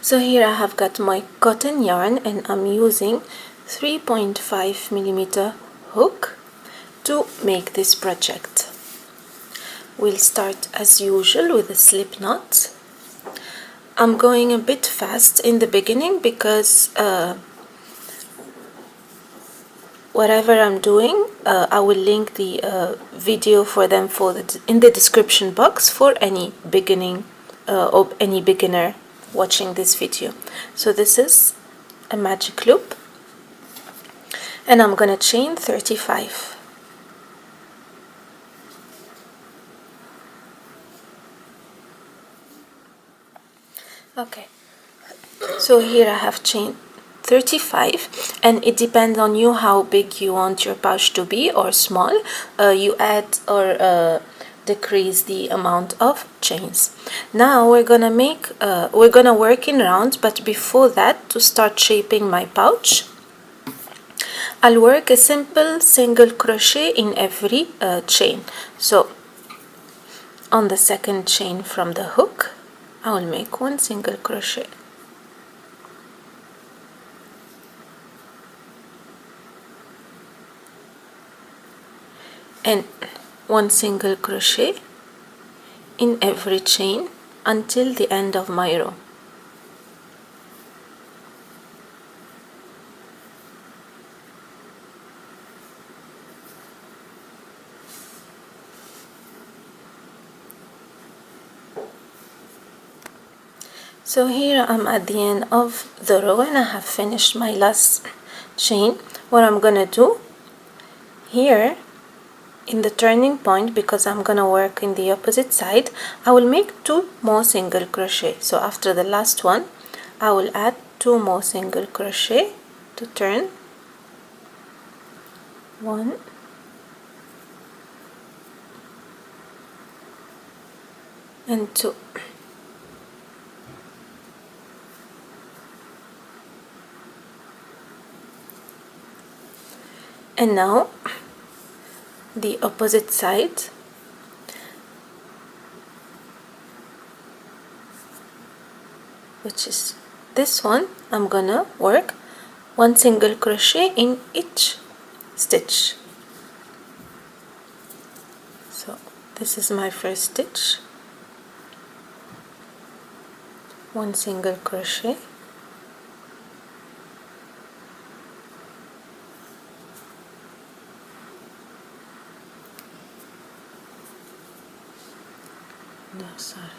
So here I have got my cotton yarn and I'm using 3.5mm hook to make this project. We'll start as usual with a slip knot. I'm going a bit fast in the beginning because whatever I'm doing, I will link the video for them in the description box for any beginning or any beginner watching this video. So this is a magic loop and I'm gonna chain 35. Okay, so here I have chained 35 and it depends on you how big you want your pouch to be or small. You add or decrease the amount of chains. Now we're gonna work in rounds, but before that, to start shaping my pouch, I'll work a simple single crochet in every chain. So on the second chain from the hook, I will make one single crochet. And one single crochet in every chain until the end of my row. So here I'm at the end of the row and I have finished my last chain. What I'm gonna do here in the turning point, because I'm gonna work in the opposite side, I will make 2 more single crochet. So after the last one, I will add 2 more single crochet to turn. 1 and 2. And now the opposite side. Which is this one, I'm gonna work 1 single crochet in each stitch. So this is my first stitch, 1 single crochet, no, sorry.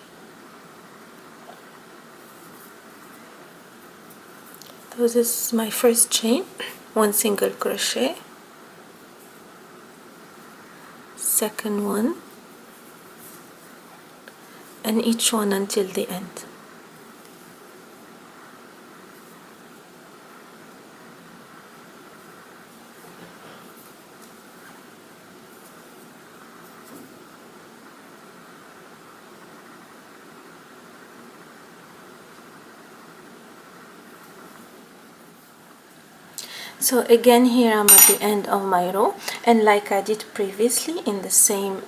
So this is my first chain, 1 single crochet, second one, and each one until the end. So again, here I'm at the end of my row, and like I did previously in the same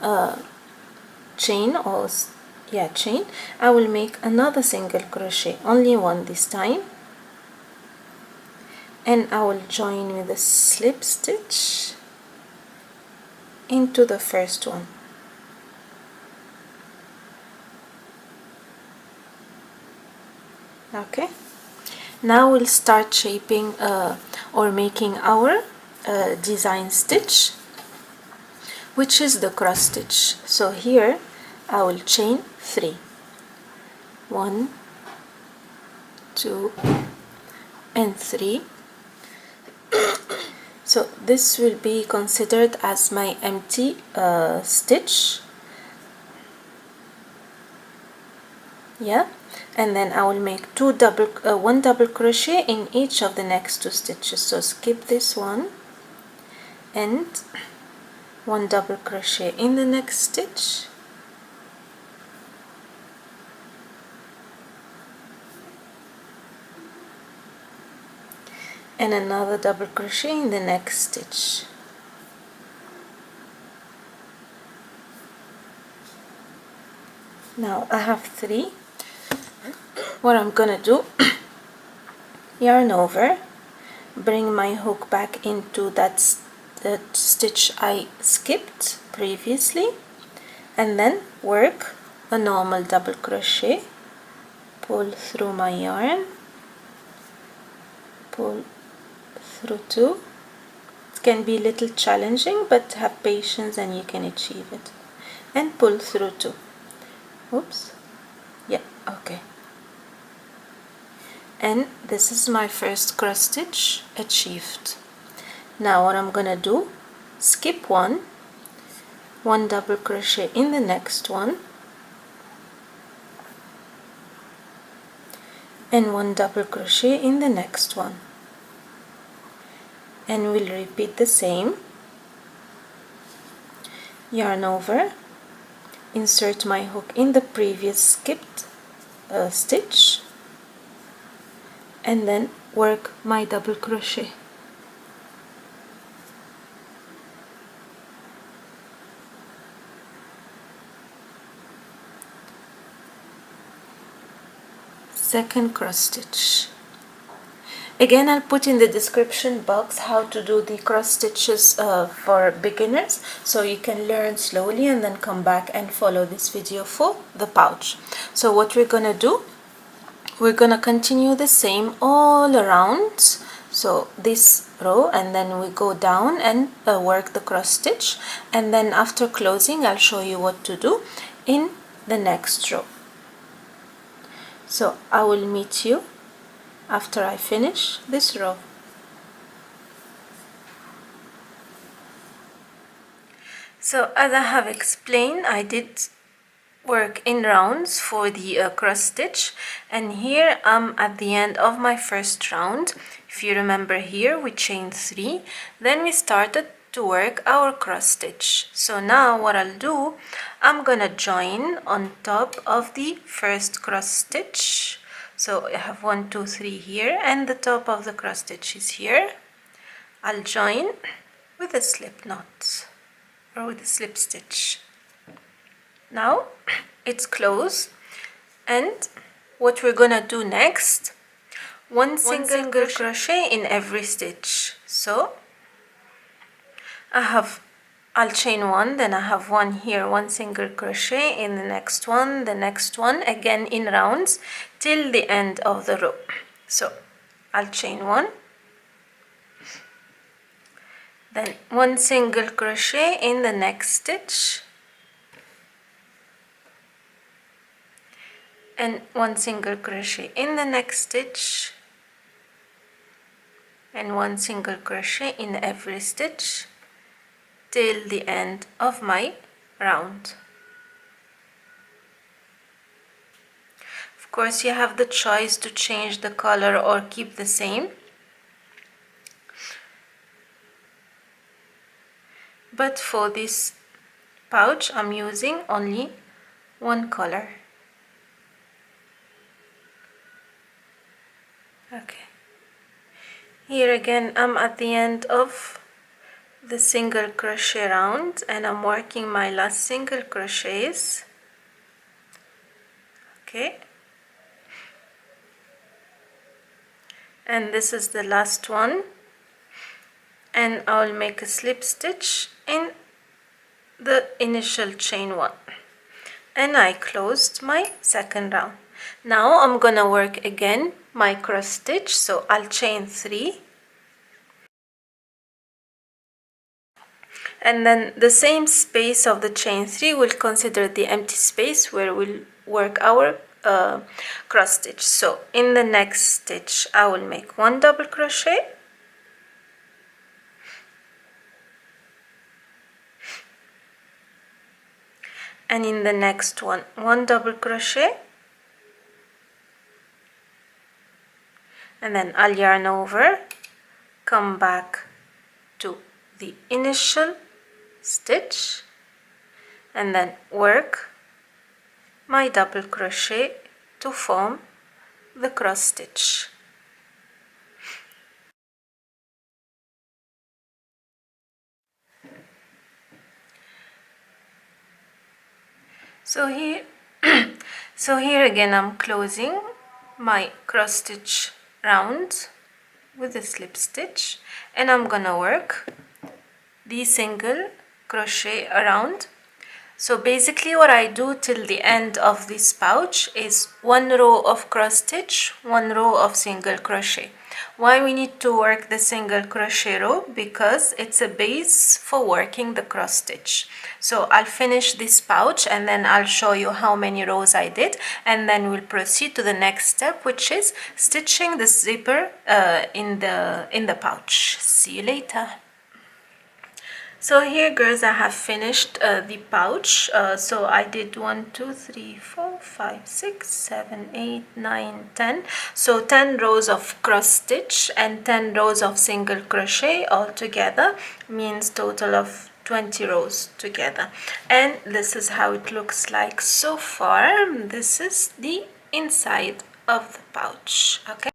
chain, I will make another single crochet, only one this time, and I will join with a slip stitch into the first one. Okay, now we'll start shaping or making our design stitch, which is the cross stitch. So here I will chain 3, 1, 2 and 3. So this will be considered as my empty stitch, yeah, and then I will make 1 double crochet in each of the next 2 stitches. So skip this one and 1 double crochet in the next stitch, and another double crochet in the next stitch. Now I have 3. What I'm gonna do, yarn over, bring my hook back into that stitch I skipped previously, and then work a normal double crochet, pull through my yarn, pull through two. It can be a little challenging, but have patience and you can achieve it. And pull through two. Oops. Yeah, okay. And this is my first cross stitch achieved. Now what I'm gonna do, skip one double crochet in the next one, and one double crochet in the next one, and we'll repeat the same. Yarn over, insert my hook in the previous skipped stitch, and then work my double crochet. Second cross stitch. Again, I'll put in the description box how to do the cross stitches for beginners, so you can learn slowly and then come back and follow this video for the pouch. So what we're gonna do, we're gonna continue the same all around, so this row, and then we go down and work the cross stitch, and then after closing I'll show you what to do in the next row. So I will meet you after I finish this row. So as I have explained, I did work in rounds for the cross stitch, and here I'm at the end of my first round. If you remember, here we chained 3, then we started to work our cross stitch. So now what I'll do, I'm gonna join on top of the first cross stitch. So I have 1, 2, 3 here, and the top of the cross stitch is here. I'll join with a slip knot or with a slip stitch. Now it's closed, and what we're gonna do next, one single crochet in every stitch. So I'll chain 1, then I have 1 here, 1 single crochet in the next one, again in rounds till the end of the row. So I'll chain 1, then 1 single crochet in the next stitch, and 1 single crochet in the next stitch, and 1 single crochet in every stitch till the end of my round. Of course, you have the choice to change the color or keep the same, but for this pouch I'm using only one color. Okay, here again I'm at the end of the single crochet round, and I'm working my last single crochets. Okay, and this is the last one, and I'll make a slip stitch in the initial chain 1, and I closed my second round. Now I'm gonna work again my cross stitch, so I'll chain 3, and then the same space of the chain 3 we'll consider the empty space where we'll work our cross stitch. So in the next stitch I will make 1 double crochet, and in the next one 1 double crochet, and then I'll yarn over, come back to the initial stitch, and then work my double crochet to form the cross stitch. So here again I'm closing my cross stitch round, with a slip stitch, and I'm gonna work the single crochet around. So basically what I do till the end of this pouch is one row of cross stitch, one row of single crochet. Why we need to work the single crochet row? Because it's a base for working the cross stitch. So I'll finish this pouch and then I'll show you how many rows I did, and then we'll proceed to the next step, which is stitching the zipper in the pouch. See you later. So here, girls, I have finished the pouch. So I did 1 2 3 4 5 6 7 8 9 10. So 10 rows of cross stitch and 10 rows of single crochet all together means total of 20 rows together. And this is how it looks like so far. This is the inside of the pouch. Okay.